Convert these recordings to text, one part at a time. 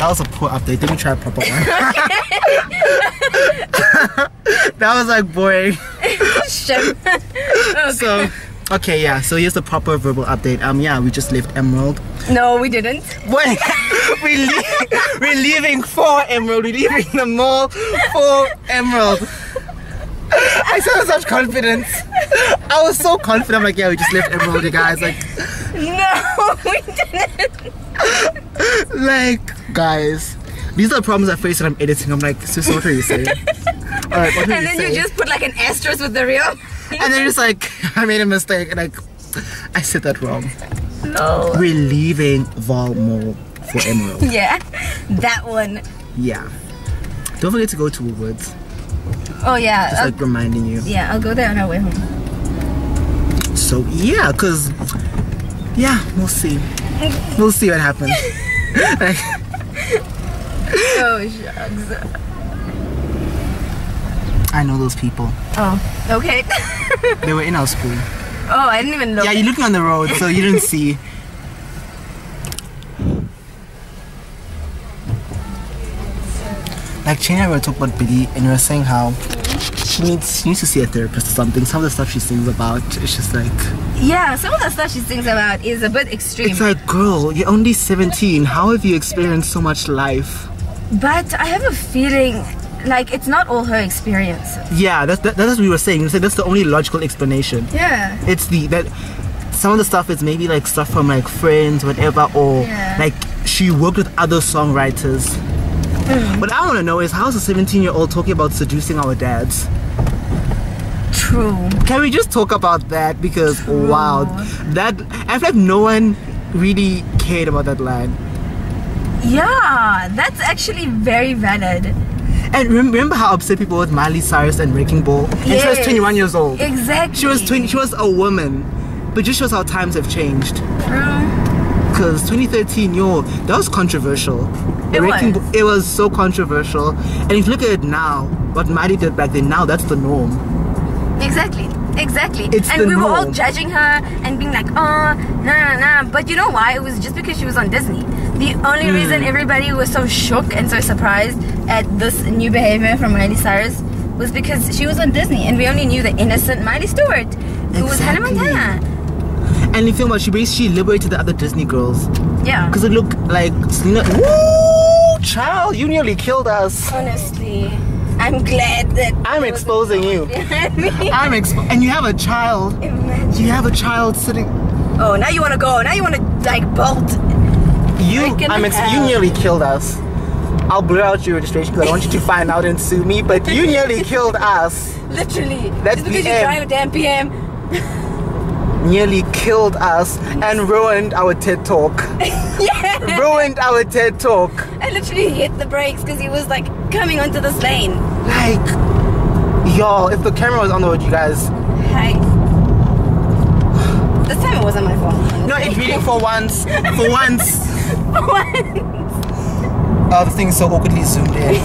that was a poor update. Let me try a proper one. That was like boring. Okay. So, okay, yeah. So here's the proper verbal update. Yeah, we just left Emerald. No, we didn't. Wait, we're leaving for Emerald. We're leaving the mall for Emerald. I said with such confidence. I was so confident. I'm like, yeah, we just left Emerald, you guys. Like, no, we didn't. Like, guys, these are the problems I face when I'm editing. I'm like, sis, what are you saying? Alright, what are And you then saying? you just put like an asterisk with the real. And then it's like, I made a mistake. Like, I said that wrong. No. We're leaving Val Mall for Emerald. Yeah, that one. Yeah. Don't forget to go to Woodwards. Oh yeah. Just like reminding you. Yeah, I'll go there on our way home. So yeah, cause yeah, we'll see. We'll see what happens. Like, Oh shucks. I know those people. Oh, okay. They were in our school. Oh, I didn't even look. Yeah, you're looking on the road, so you didn't see. Like Chena and I were talking about Billy, and we were saying how she needs to see a therapist or something. Some of the stuff she sings about, it's just like, Yeah, some of the stuff she sings about is a bit extreme. it's like, girl, you're only 17. How have you experienced so much life? But I have a feeling like it's not all her experience. Yeah, that's what we were saying. We said that's the only logical explanation. Yeah. It's that some of the stuff is maybe like stuff from like friends, whatever, or Yeah. like she worked with other songwriters. What I want to know is, how's a 17-year-old talking about seducing our dads? True. Can we just talk about that? Because wow, that I feel like no one really cared about that line. Yeah, that's actually very valid. And remember how upset people were with Miley Cyrus and Wrecking Ball? And she was Yes. 21 years old. Exactly. She was 20. She was a woman, but just shows how times have changed. True. Because 2013, that was controversial. It was so controversial. And if you look at it now, what Miley did back then, now that's the norm. Exactly. It's and the we were all norm. judging her and being like, oh, nah. But you know why? It was just because she was on Disney. The only reason everybody was so shook and so surprised at this new behavior from Miley Cyrus was because she was on Disney, and we only knew the innocent Miley Stewart, who was Hannah Montana. And you feel like she basically liberated the other Disney girls. Yeah. Because it looked like Selena. Woo! Child, you nearly killed us. Honestly, I'm glad that I'm exposing you. I'm and you have a child. Imagine. You have a child sitting. Oh, now you want to go. Now you want to like bolt. You nearly killed us. I'll blur out your registration because I want you to find out and sue me. But you nearly killed us. Literally. That's just because the you end. drive a damn PM. Nearly killed us and ruined our TED Talk. Yeah. Ruined our TED Talk. I literally hit the brakes because he was like coming onto this lane. Like, y'all, if the camera was on the road, you guys. Hi. This time it wasn't my fault. No, it's reading for once. For once. For once. Oh, the thing is so awkwardly zoomed in.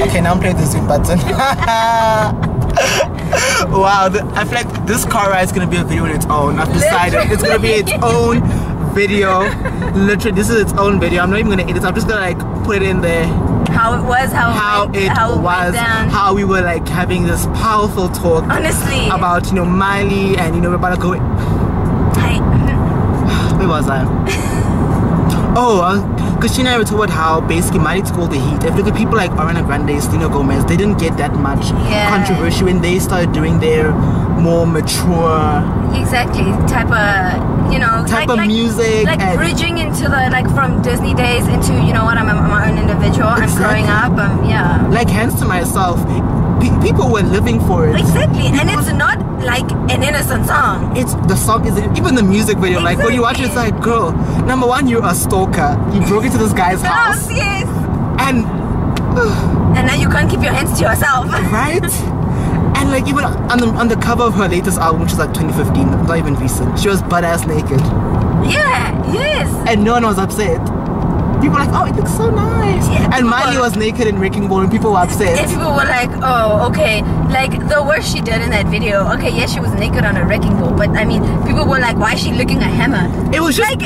Okay, now I'm playing the zoom button. Wow, I feel like this car ride is gonna be a video in its own. I've decided it's gonna be its own video. Literally, this is its own video. I'm not even gonna edit. I'm just gonna like put it in there. How it was, how it went down. How we were like having this powerful talk. Honestly. About Miley, and we're about to go. Where was I? Because Chena and I were talking about how basically Miley took all the heat. If you look at people like Ariana Grande, Selena Gomez, they didn't get that much controversy when they started doing their more mature type of music, like bridging into the from Disney days into I'm my own individual. I'm growing up. Like Hands to Myself, people were living for it. Exactly, and it's not like an innocent song. It's the song is even the music video. Like when you watch it, it's like, girl, number one, you're a stalker. You broke into this guy's house. Yes. And now you can't keep your hands to yourself. Right? And like even on the cover of her latest album, which is like 2015, not even recent, she was butt ass naked. Yeah, yes. And no one was upset. People were like, oh, it looks so nice. Yeah, and Miley was naked in Wrecking Ball and people were upset. And people were like, oh, okay. Like, the work she did in that video, okay, yes, she was naked on a wrecking ball, but I mean, people were like, why is she licking a hammer? It was just, like,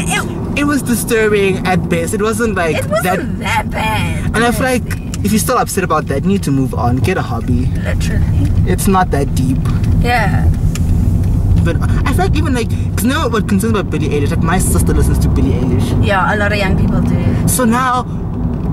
it was disturbing at best. It wasn't like it wasn't that bad. And I feel like, if you're still upset about that, you need to move on. Get a hobby. Literally. It's not that deep. Yeah. But I feel like even like, because now what concerns about Billie Eilish, like my sister listens to Billie Eilish. Yeah, a lot of young people do. So now,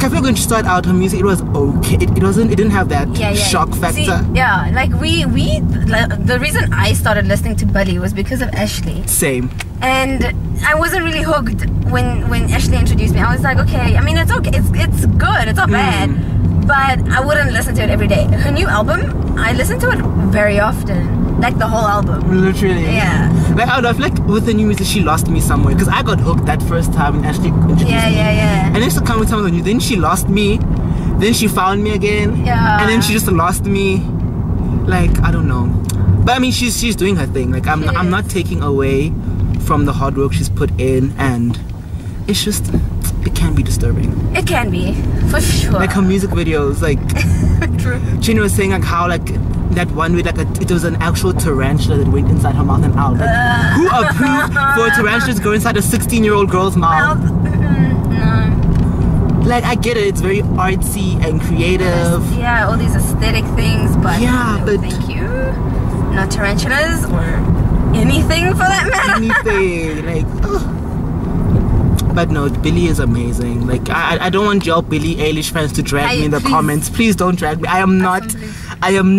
I feel like when she started out her music, it was okay. It didn't have that shock factor. See, yeah, like the reason I started listening to Billie was because of Ashley. Same. And I wasn't really hooked when Ashley introduced me. I was like, okay, I mean, it's okay, it's good, it's not bad, but I wouldn't listen to it every day. Her new album, I listen to it very often. Like the whole album. Literally. Yeah. Like I feel like with the new music she lost me somewhere, because I got hooked that first time when Ashley introduced me. Yeah. And then she come with some of the new. Then she lost me. Then she found me again. Yeah. And then she just lost me. Like I don't know. But I mean she's doing her thing. Like I'm not taking away from the hard work she's put in, and it's just it can be disturbing. It can be, for sure. Like her music videos, like True. Gina was saying like how like that one way, like it was an actual tarantula that went inside her mouth and out. Like, who approved for a tarantula to go inside a 16-year-old girl's mouth? No. Like I get it, it's very artsy and creative. Yeah, all these aesthetic things, but yeah, no, but thank you. Not tarantulas or anything for that matter. Anything, like. Ugh. But no, Billie is amazing. Like I don't want y'all Billie Eilish fans to drag me in the comments. Please don't drag me. I am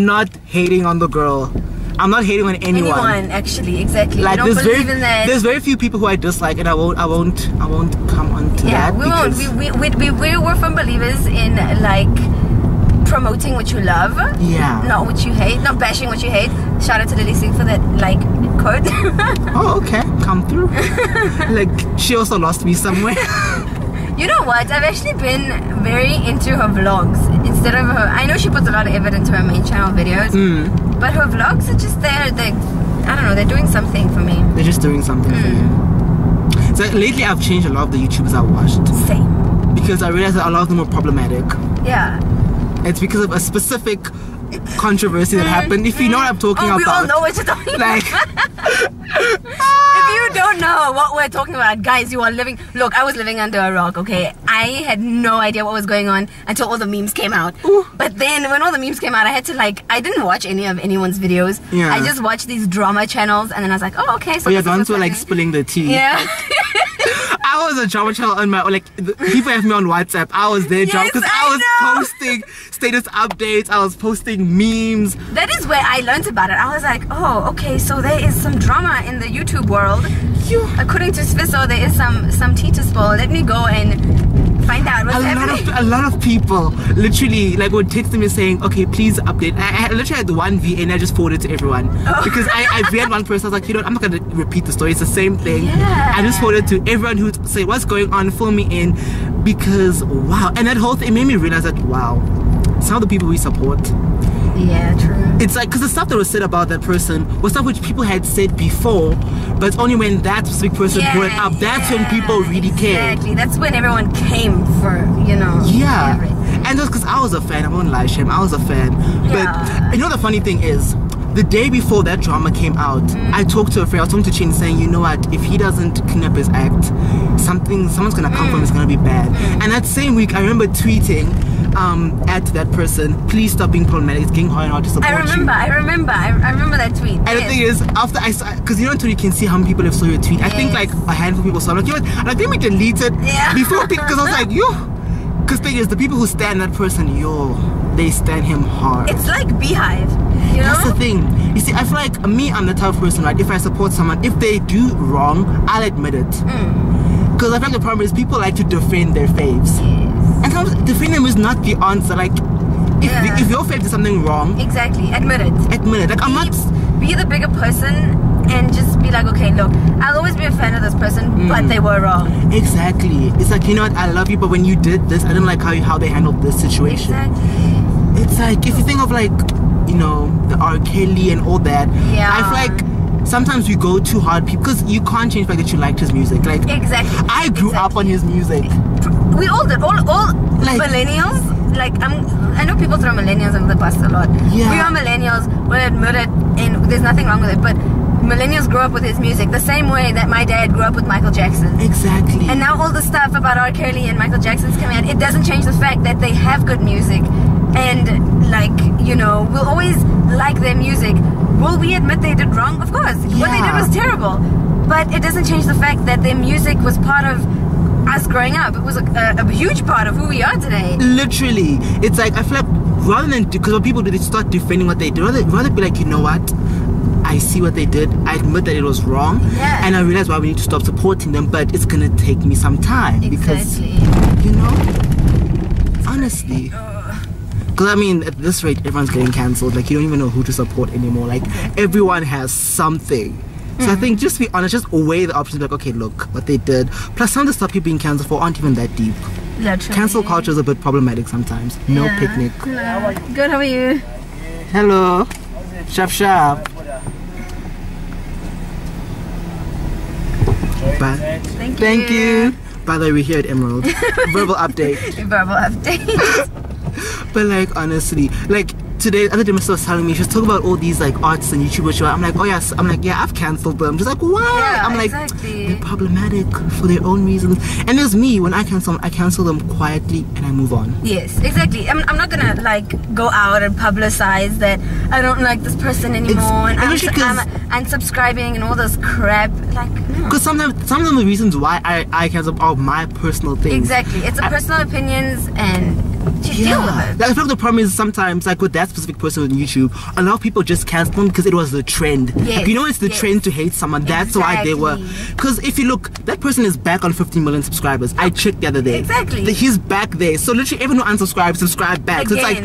not hating on the girl. I'm not hating on anyone. Anyone, actually, exactly. Like I don't believe in that. There's very few people who I dislike, and I won't come on to that. We won't. We're firm believers in like promoting what you love. Yeah. Not what you hate. Not bashing what you hate. Shout out to Lily Singh for that like quote. Oh, okay. Come through. Like she also lost me somewhere. You know what? I've actually been very into her vlogs instead of her. I know she puts a lot of effort into her main channel videos, but her vlogs are just there. I don't know. They're doing something for me. They're just doing something for you. So lately, I've changed a lot of the YouTubers I watched. Same. Because I realized that a lot of them were problematic. Yeah. It's because of a specific controversy that happened. If you know what I'm talking about. We all know what you're talking like, about. If you don't know what we're talking about, guys, you are living. Look, I was living under a rock, okay? I had no idea what was going on until all the memes came out. Ooh. But then when all the memes came out, I had to I didn't watch any of anyone's videos. Yeah. I just watched these drama channels, and then I was like, oh, okay. So the ones who are like spilling the tea. Yeah. I was a drama channel on my people have me on WhatsApp. I was there because I was posting status updates. I was posting memes. That is where I learned about it. I was like, oh, okay, so there is some drama in the YouTube world. According to Sifiso, there is some teacher spoil. Let me go and find out what's happening. A lot of people literally like would text me saying, okay, please update. I literally had one VA and I just forwarded it to everyone. Because I read one person, I was like, you know, I'm not going to repeat the story. It's the same thing. Yeah. I just forwarded to everyone who would say, what's going on, fill me in. Because, wow. And that whole thing made me realize that, wow, some of the people we support. Yeah, true. It's like, because the stuff that was said about that person was stuff which people had said before, but it's only when that specific person brought it up, that's when people really cared. Exactly, that's when everyone came for, you know, everything. And just because I was a fan, I won't lie, Shem, I was a fan. But you know the funny thing is, the day before that drama came out, I talked to a friend, I was talking to Chin saying, you know what, if he doesn't clean up his act, someone's gonna come from it's gonna be bad. And that same week, I remember tweeting at that person, please stop being problematic, it's getting hard and hard to support you. I remember that tweet. And the thing is, after I saw, because you know until you can see how many people have saw your tweet, I think like a handful of people saw it. Like, you know what, I think we deleted before, because I was like, yo, because the thing is, the people who stand that person, they stand him hard. It's like Beehive. You know? That's the thing. You see, I feel like me, I'm the type of person, right? If I support someone, if they do wrong, I'll admit it. Because I feel like the problem is people like to defend their faves. And sometimes defending them is not the answer. Like, if your fave did something wrong, exactly, admit it. Admit it. Like, I'm not. Be the bigger person and just be like, okay, look, I'll always be a fan of this person, but they were wrong. Exactly. It's like, you know what? I love you, but when you did this, I didn't like how they handled this situation. Exactly. It's like, if you think of like, you know, the R. Kelly and all that, I feel like sometimes we go too hard because you can't change the fact that you liked his music. Like Exactly. I grew up on his music. We all did. All Like- millennials. Like I know people throw millennials under the bus a lot. Yeah. We are millennials. We'll admit it, and there's nothing wrong with it. But millennials grew up with his music the same way that my dad grew up with Michael Jackson. Exactly. And now all the stuff about R. Kelly and Michael Jackson's coming out, it doesn't change the fact that they have good music. And like, you know, we'll always like their music. Will we admit they did wrong? Of course. What they did Yeah. was terrible. But it doesn't change the fact that their music was part of us growing up. It was a huge part of who we are today. Literally, it's like I feel like rather than because what people do, they start defending what they do. Rather be like, you know what? I see what they did. I admit that it was wrong, Yeah. and I realize why we need to stop supporting them. But it's gonna take me some time because, you know, honestly. Because I mean, at this rate, everyone's getting cancelled. Like you don't even know who to support anymore. Like everyone has something. So I think just be honest, just weigh the options. Like, okay, look what they did. Plus, some of the stuff people being cancelled for aren't even that deep. Literally. Cancel culture is a bit problematic sometimes. No Yeah. picnic. Hello. Good, how are you? Hello. Sharp, sharp. Thank you. By the way, we're here at Emerald. Verbal update. Verbal update. But like honestly, like today, other day my sister was telling me, she was talking about all these like artists and YouTubers show. I'm like, oh yes, I'm like, yeah, I've cancelled them. Just like, why? Yeah, I'm like, exactly. they're problematic for their own reasons. And there's me, when I cancel them quietly and I move on. Yes, exactly. I'm not gonna like go out and publicize that I don't like this person anymore and I'm unsubscribing and all this crap. Like, no. Because sometimes some of the reasons why I cancel are my personal things. Exactly. It's a personal opinions and just deal with it. Like, I feel like the problem is sometimes, like with that specific person on YouTube, a lot of people just cancel them because it was the trend. Yes, Like, you know, it's the yes. trend to hate someone. That's why they were. Exactly. Because if you look, that person is back on 15 million subscribers. I checked the other day. Exactly. He's back there. So literally everyone who unsubscribed, subscribe back. So it's like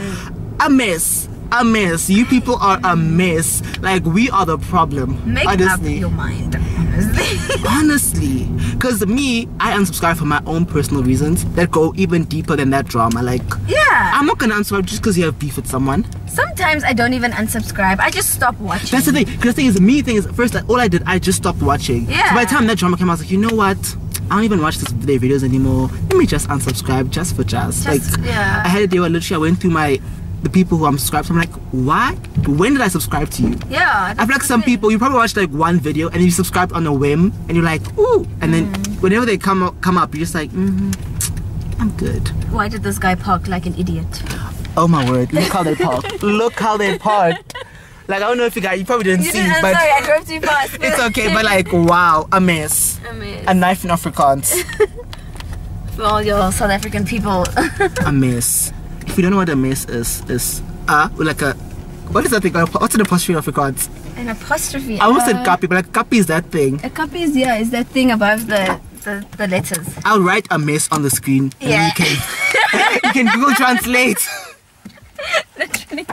a mess. A mess. You people are a mess. Like, we are the problem. Make honestly. up your mind. Honestly. Honestly, because me, I unsubscribe for my own personal reasons that go even deeper than that drama. Like, Yeah. I'm not gonna unsubscribe just because you have beef with someone. Sometimes I don't even unsubscribe. I just stop watching. That's the thing. Because the thing is, first, like, all I did, I just stopped watching. Yeah. So by the time that drama came out, I was like, you know what? I don't even watch their videos anymore. Let me just unsubscribe just for just. Like, yeah. I had a day where literally I went through the people who I'm subscribed to. I'm like, why? When did I subscribe to you? Yeah. I feel like some people, you probably watched like one video and then you subscribed on a whim and you're like, ooh. And then whenever they come up, you're just like, I'm good. Why did this guy park like an idiot? Oh my word, look how they parked. Look how they parked. Like, I don't know if you probably didn't see, I'm but sorry, I drove too fast. it's okay. But like, wow, a mess. I mean, A knife in Afrikaans. for all your South African people. A mess. If you don't know what a mess is like a, what is that thing? What's an apostrophe in Afrikaans? An apostrophe. I almost said copy, but like copy is that thing. A copy is, yeah, is that thing above the letters. I'll write a mess on the screen and Yeah. you can Google Translate. Literally.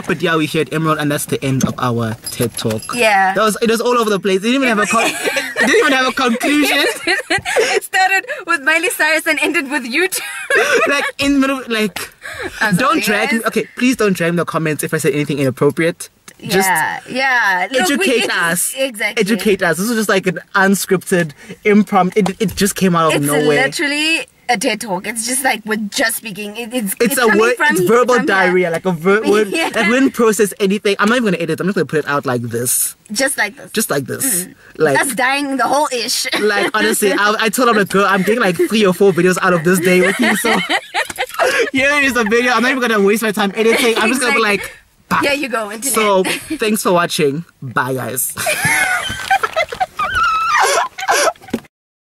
But yeah, we're here at Emerald and that's the end of our TED Talk. Yeah. It was all over the place. It didn't even have a conclusion. It started with Miley Cyrus and ended with YouTube. Like in the middle, like don't drag me. Okay, please don't drag me in the comments if I said anything inappropriate. Just yeah. Look, educate us. Exactly. Educate us. This was just like an unscripted impromptu. It just came out of nowhere. It's literally a TED Talk. It's just like we're just speaking. It's a word. It's verbal diarrhea, like a word. Yeah. Like we didn't process anything. I'm not even gonna edit. I'm just gonna put it out like this. Just like this. Just like this. Like Us dying the whole ish. Like honestly, I told him like, girl, I'm getting like 3 or 4 videos out of this day with you. So here is a video. I'm not even gonna waste my time editing. I'm just gonna be like, bah. Here you go, internet. So thanks for watching. Bye guys.